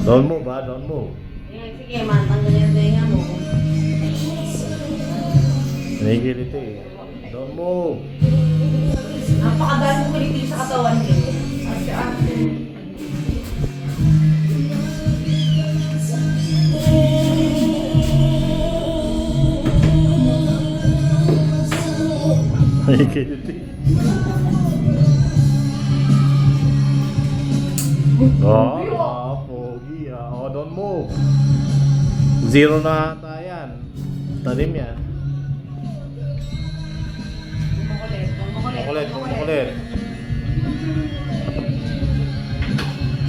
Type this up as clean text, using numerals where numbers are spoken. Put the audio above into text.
Don't move ba? Don't move. Sige, matanggal yung tenga mo. Nahigilito eh. Don't move. Napakadami mo kiliti sa katawan ko. Ate. Nahigilito eh. Pogi ah. Oh, don't move. Zero na ata yan. Talim yan. Makulit. Makulit.